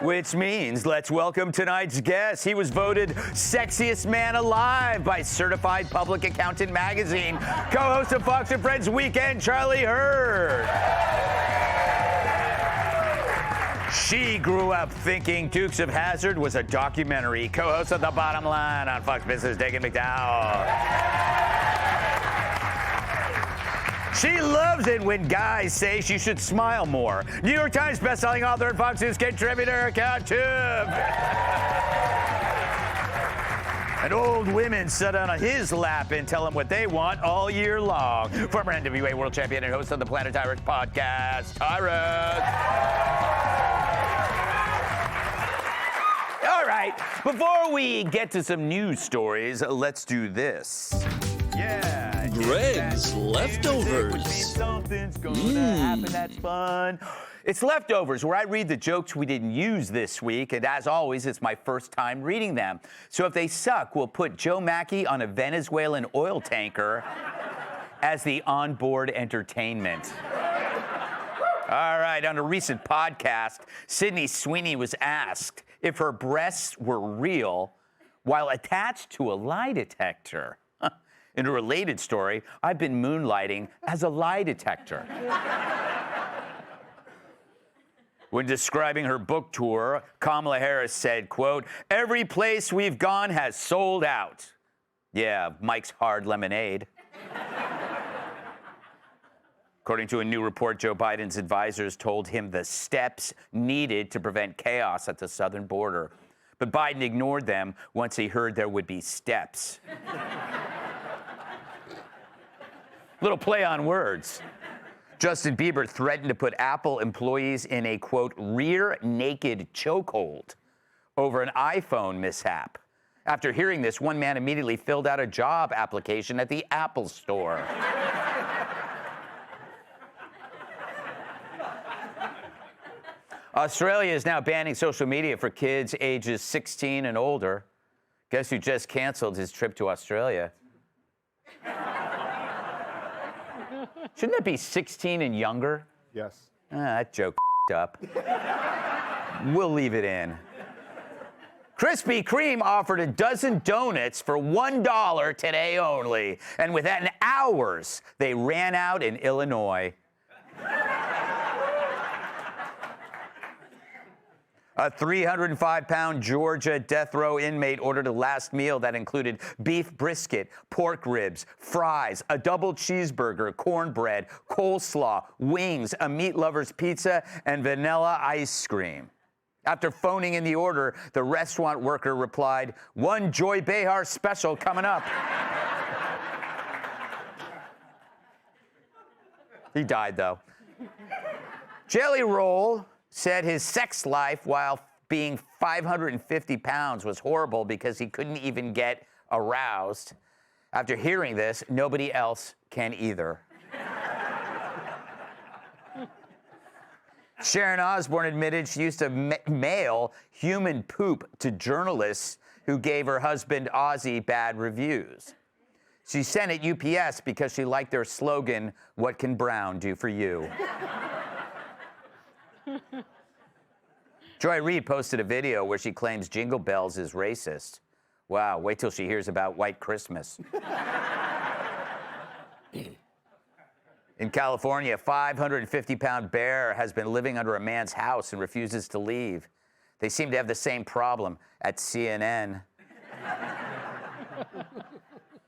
Which means let's welcome tonight's guest. He was voted sexiest man alive by Certified Public Accountant magazine. Co-host of Fox and Friends Weekend, Charlie Hurd. She grew up thinking Dukes of Hazzard was a documentary. Co-host of The Bottom Line on Fox Business, Dagan McDowell. She loves it when guys say she should smile more. New York Times bestselling author and Fox News contributor, Kat Tibb. And old women sit on his lap and tell him what they want all year long. Former NWA World Champion and host of the Planet Tyrus podcast, Tyrus. All right, before we get to some news stories, let's do this. Yeah. Greg's Leftovers. Something's gonna happen that's fun. It's Leftovers, where I read the jokes we didn't use this week, and as always, it's my first time reading them. So if they suck, we'll put Joe Mackey on a Venezuelan oil tanker as the onboard entertainment. All right, on a recent podcast, Sydney Sweeney was asked if her breasts were real while attached to a lie detector. In a related story, I've been moonlighting as a lie detector. When describing her book tour, Kamala Harris said, quote, "Every place we've gone has sold out." Yeah, Mike's Hard Lemonade. According to a new report, Joe Biden's advisors told him the steps needed to prevent chaos at the southern border. But Biden ignored them once he heard there would be steps. Little play on words. Justin Bieber threatened to put Apple employees in a, quote, rear naked chokehold over an iPhone mishap. After hearing this, one man immediately filled out a job application at the Apple store. Australia is now banning social media for kids ages 16 and older. Guess who just canceled his trip to Australia? Shouldn't that be 16 and younger? Yes. That joke up. We'll leave it in. Krispy Kreme offered a dozen donuts for $1 today only. And within hours, they ran out in Illinois. A 305-pound Georgia death row inmate ordered a last meal that included beef brisket, pork ribs, fries, a double cheeseburger, cornbread, coleslaw, wings, a meat lover's pizza, and vanilla ice cream. After phoning in the order, the restaurant worker replied, "One Joy Behar special coming up." He died, though. Jelly Roll said his sex life while being 550 pounds was horrible because he couldn't even get aroused. After hearing this, nobody else can either. Sharon Osbourne admitted she used to mail human poop to journalists who gave her husband Ozzy bad reviews. She sent it UPS because she liked their slogan, "What can Brown do for you?" Joy Reid posted a video where she claims Jingle Bells is racist. Wow, wait till she hears about White Christmas. In California, a 550-pound bear has been living under a man's house and refuses to leave. They seem to have the same problem at CNN.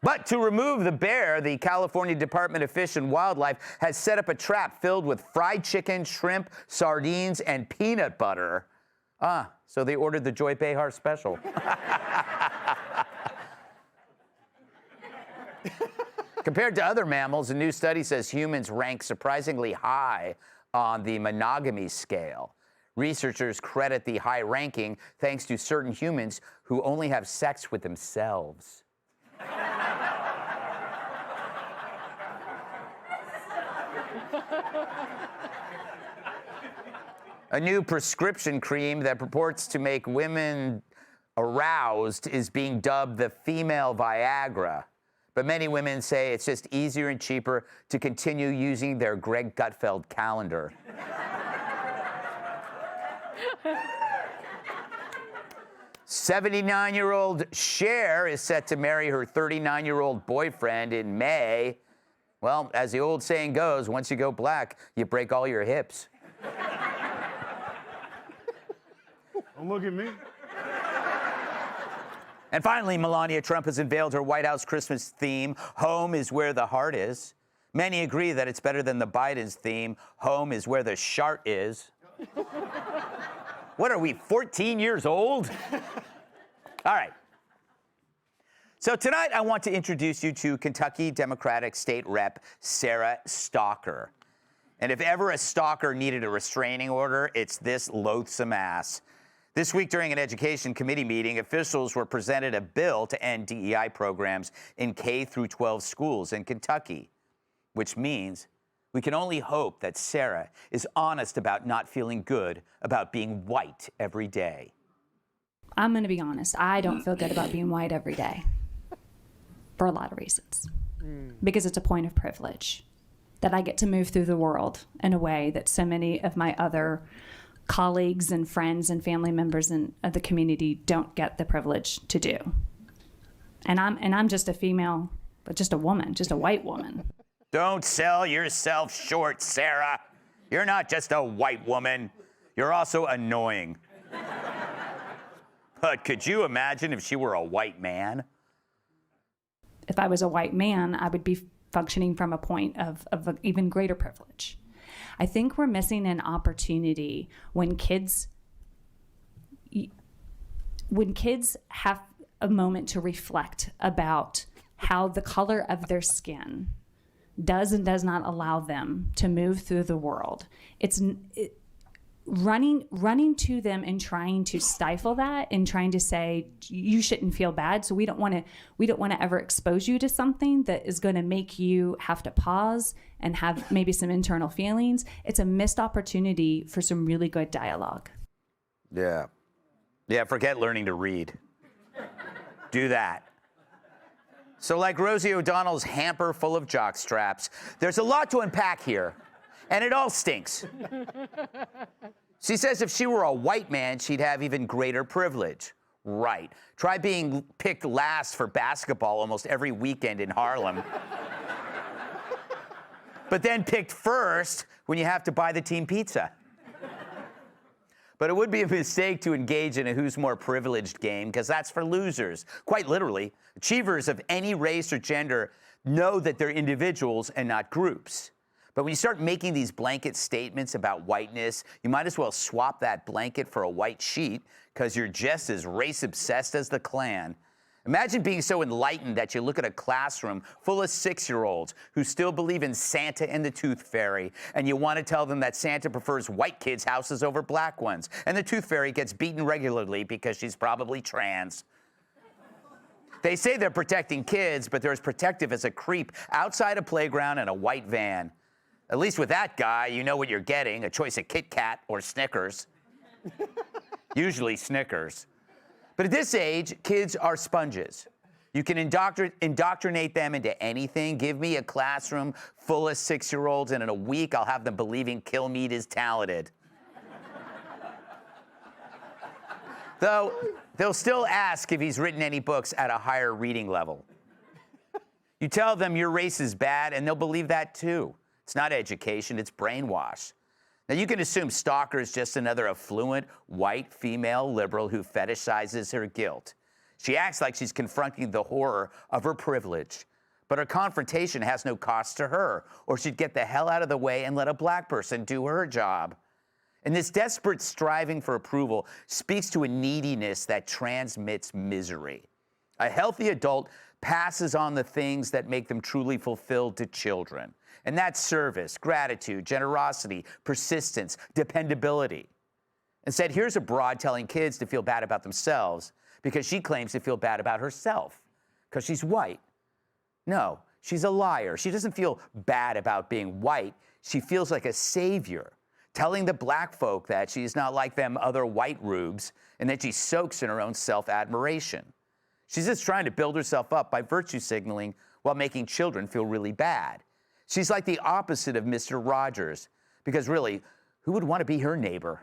But to remove the bear, the California Department of Fish and Wildlife has set up a trap filled with fried chicken, shrimp, sardines, and peanut butter. So they ordered the Joy Behar special. Compared to other mammals, a new study says humans rank surprisingly high on the monogamy scale. Researchers credit the high ranking thanks to certain humans who only have sex with themselves. A new prescription cream that purports to make women aroused is being dubbed the female Viagra. But many women say it's just easier and cheaper to continue using their Greg Gutfeld calendar. 79-year-old Cher is set to marry her 39-year-old boyfriend in May. Well, as the old saying goes, once you go black, you break all your hips. Don't look at me. And finally, Melania Trump has unveiled her White House Christmas theme, Home is Where the Heart Is. Many agree that it's better than the Biden's theme, Home is Where the Shart Is. What are we, 14 years old? All right. So tonight I want to introduce you to Kentucky Democratic State Rep Sarah Stalker. And if ever a stalker needed a restraining order, it's this loathsome ass. This week during an education committee meeting, officials were presented a bill to end DEI programs in K through 12 schools in Kentucky, which means we can only hope that Sarah is honest about not feeling good about being white every day. I'm going to be honest. I don't feel good about being white every day for a lot of reasons. Because it's a point of privilege that I get to move through the world in a way that so many of my other colleagues and friends and family members of the community don't get the privilege to do. And I'm just a female, but just a woman, just a white woman. Don't sell yourself short, Sarah. You're not just a white woman. You're also annoying. But could you imagine if she were a white man? If I was a white man, I would be functioning from a point of even greater privilege. I think we're missing an opportunity when kids have a moment to reflect about how the color of their skin does and does not allow them to move through the world. Running to them and trying to stifle that and trying to say you shouldn't feel bad, so we don't want to ever expose you to something that is going to make you have to pause and have maybe some internal feelings. It's a missed opportunity for some really good dialogue. Yeah, forget learning to read. Do that. So like Rosie O'Donnell's hamper full of jock straps, there's a lot to unpack here, and it all stinks. She says if she were a white man, she'd have even greater privilege. Right. Try being picked last for basketball almost every weekend in Harlem. But then picked first when you have to buy the team pizza. But it would be a mistake to engage in a who's more privileged game, because that's for losers. Quite literally, achievers of any race or gender know that they're individuals and not groups. But when you start making these blanket statements about whiteness, you might as well swap that blanket for a white sheet, because you're just as race-obsessed as the Klan. Imagine being so enlightened that you look at a classroom full of 6-year-olds who still believe in Santa and the Tooth Fairy, and you want to tell them that Santa prefers white kids' houses over black ones, and the Tooth Fairy gets beaten regularly because she's probably trans. They say they're protecting kids, but they're as protective as a creep outside a playground in a white van. At least with that guy, you know what you're getting, a choice of Kit Kat or Snickers. Usually Snickers. But at this age, kids are sponges. You can indoctrinate them into anything. Give me a classroom full of 6-year-olds, and in a week, I'll have them believing Kilmeade is talented. Though, they'll still ask if he's written any books at a higher reading level. You tell them your race is bad, and they'll believe that too. It's not education, it's brainwash. Now, you can assume Stalker is just another affluent, white, female liberal who fetishizes her guilt. She acts like she's confronting the horror of her privilege, but her confrontation has no cost to her, or she'd get the hell out of the way and let a black person do her job. And this desperate striving for approval speaks to a neediness that transmits misery. A healthy adult passes on the things that make them truly fulfilled to children. And that's service, gratitude, generosity, persistence, dependability. Instead, here's a broad telling kids to feel bad about themselves because she claims to feel bad about herself because she's white. No, she's a liar. She doesn't feel bad about being white. She feels like a savior, telling the black folk that she's not like them other white rubes and that she soaks in her own self-admiration. She's just trying to build herself up by virtue signaling while making children feel really bad. She's like the opposite of Mr. Rogers, because really, who would want to be her neighbor?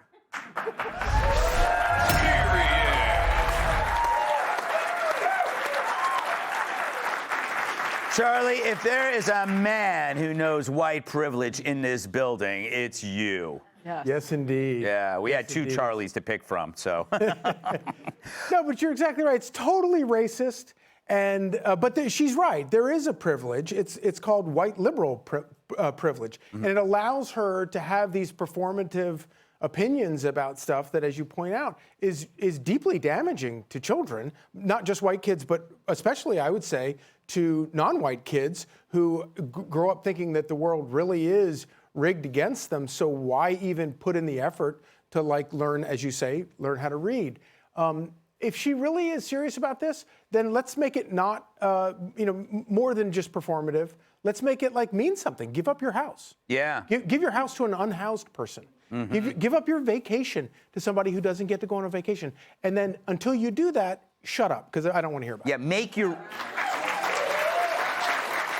Charlie, if there is a man who knows white privilege in this building, it's you. Yes, indeed. Yeah, we had two Charlies to pick from, so. No, but you're exactly right. It's totally racist, and but she's right. There is a privilege. It's called white liberal privilege, and it allows her to have these performative opinions about stuff that, as you point out, is deeply damaging to children, not just white kids, but especially, I would say, to non-white kids who grow up thinking that the world really is rigged against them. So why even put in the effort to, like, learn, as you say, learn how to read? If she really is serious about this, then let's make it not, more than just performative. Let's make it, like, mean something. Give up your house. Yeah. Give your house to an unhoused person. Give up your vacation to somebody who doesn't get to go on a vacation. And then until you do that, shut up, because I don't want to hear about it. Yeah, make your...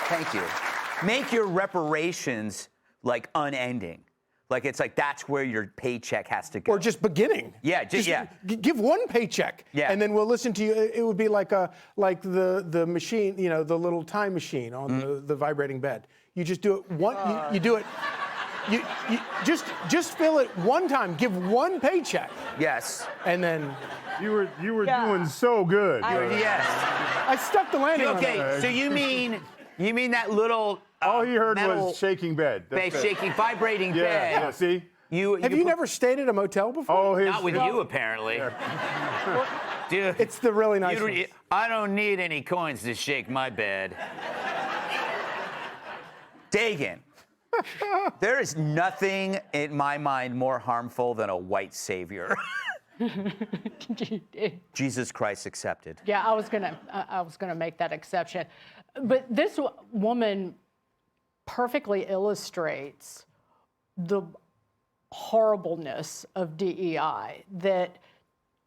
Thank you. Make your reparations, like, unending. Like, it's like that's where your paycheck has to go. Or just beginning. Yeah, yeah. Give one paycheck. Yeah. And then we'll listen to you. It would be like the machine, the little time machine on the vibrating bed. You just do it one. You do it. You just fill it one time. Give one paycheck. Yes. And then You were doing so good. Yes. I stuck the landing on Okay, it. so you mean that little All he heard metal was shaking bed. That's it. shaking, vibrating Yeah, bed. yeah, see? Have you never stayed at a motel before? Oh, Not with you, apparently. Dude, It's the really nice ones. I don't need any coins to shake my bed. Dagan, there is nothing in my mind more harmful than a white savior. Jesus Christ accepted. Yeah, I was gonna make that exception, but this woman perfectly illustrates the horribleness of DEI. That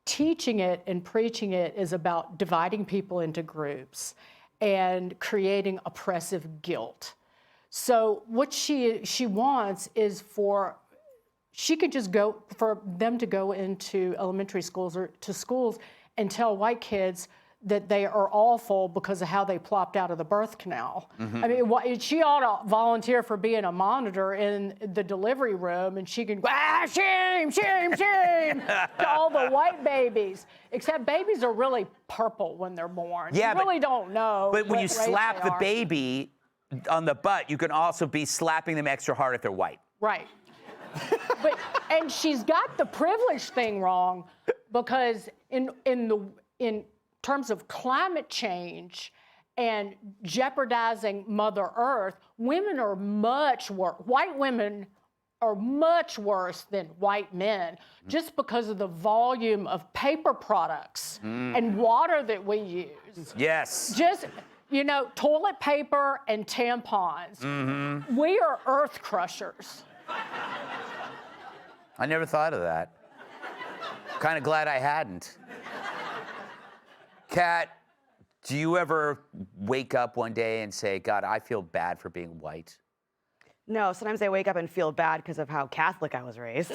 teaching it and preaching it is about dividing people into groups and creating oppressive guilt. So what she wants is for them to go into elementary schools or to schools and tell white kids that they are awful because of how they plopped out of the birth canal. I mean, she ought to volunteer for being a monitor in the delivery room, and she can go, shame, shame, shame, to all the white babies. Except babies are really purple when they're born. Yeah, you really don't know. But when what you race slap they the are. baby on the butt, you can also be slapping them extra hard if they're white. Right. And she's got the privilege thing wrong, because in terms of climate change and jeopardizing Mother Earth, women are much worse. White women are much worse than white men, just because of the volume of paper products and water that we use. Yes. Just, toilet paper and tampons. We are earth crushers. I never thought of that. Kind of glad I hadn't. Kat, do you ever wake up one day and say, God, I feel bad for being white? No, sometimes I wake up and feel bad because of how Catholic I was raised.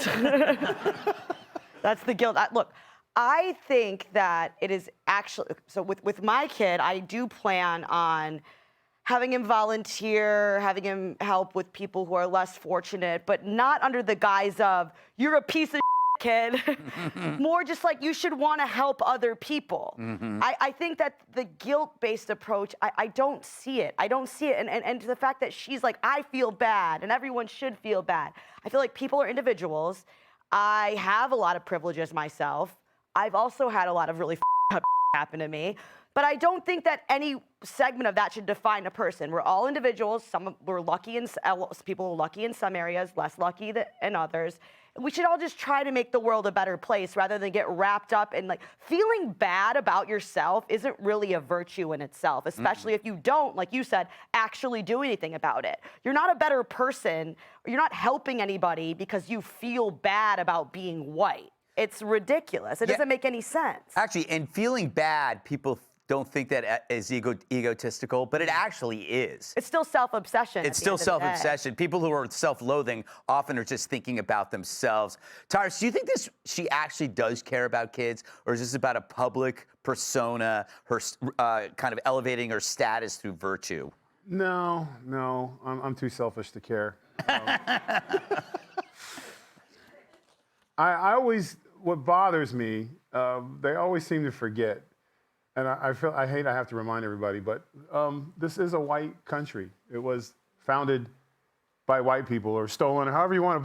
That's the guilt. Look, I think that it is actually, so with my kid, I do plan on having him volunteer, having him help with people who are less fortunate, but not under the guise of, you're a piece of kid. More just like, you should want to help other people. I think that the guilt-based approach, I don't see it. I don't see it. And to the fact that she's like, I feel bad, and everyone should feel bad. I feel like people are individuals. I have a lot of privileges myself. I've also had a lot of really up happen to me. But I don't think that any segment of that should define a person. We're all individuals. We're lucky in people are lucky in some areas, less lucky in others. We should all just try to make the world a better place rather than get wrapped up in, like, feeling bad about yourself isn't really a virtue in itself, especially if you don't, like you said, actually do anything about it. You're not a better person, or you're not helping anybody because you feel bad about being white. It's ridiculous. It doesn't make any sense. Actually, and feeling bad, people don't think that is egotistical, but it actually is. It's still self-obsession. It's still self-obsession. People who are self-loathing often are just thinking about themselves. Tyrus, do you think she actually does care about kids, or is this about a public persona, her kind of elevating her status through virtue? No, I'm too selfish to care. I always, what bothers me, they always seem to forget, and I hate I have to remind everybody, but this is a white country. It was founded by white people or stolen, however you want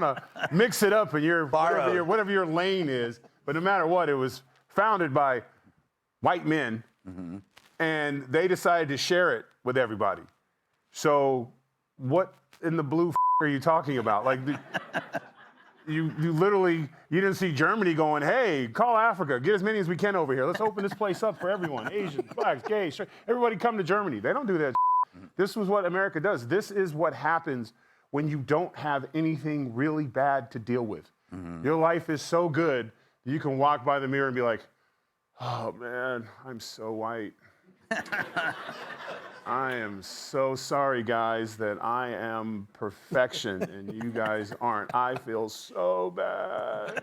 to mix it up in your whatever your lane is. But no matter what, it was founded by white men, and they decided to share it with everybody. So what in the blue are you talking about? Like, you literally, you didn't see Germany going, hey, call Africa, get as many as we can over here. Let's open this place up for everyone, Asians, blacks, gays, everybody come to Germany. They don't do that. This was what America does. This is what happens when you don't have anything really bad to deal with. Your life is so good, you can walk by the mirror and be like, oh man, I'm so white. I am so sorry, guys, that I am perfection and you guys aren't. I feel so bad.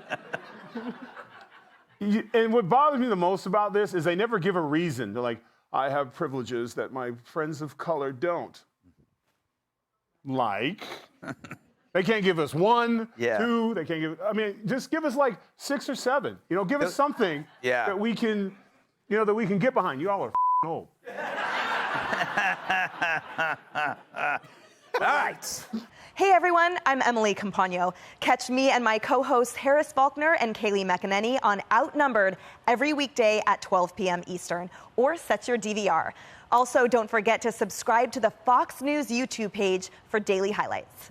And what bothers me the most about this is they never give a reason. They're like, I have privileges that my friends of color don't. Like, they can't give us 1, 2, they can't give, I mean, just give us like 6 or 7. You know, give us something that we can, you know, that we can get behind. You all are old. All right. Hey everyone, I'm Emily Campagno. Catch me and my co-hosts Harris Faulkner and Kaylee McEnany on Outnumbered every weekday at 12 p.m. Eastern, or set your DVR. Also, don't forget to subscribe to the Fox News YouTube page for daily highlights.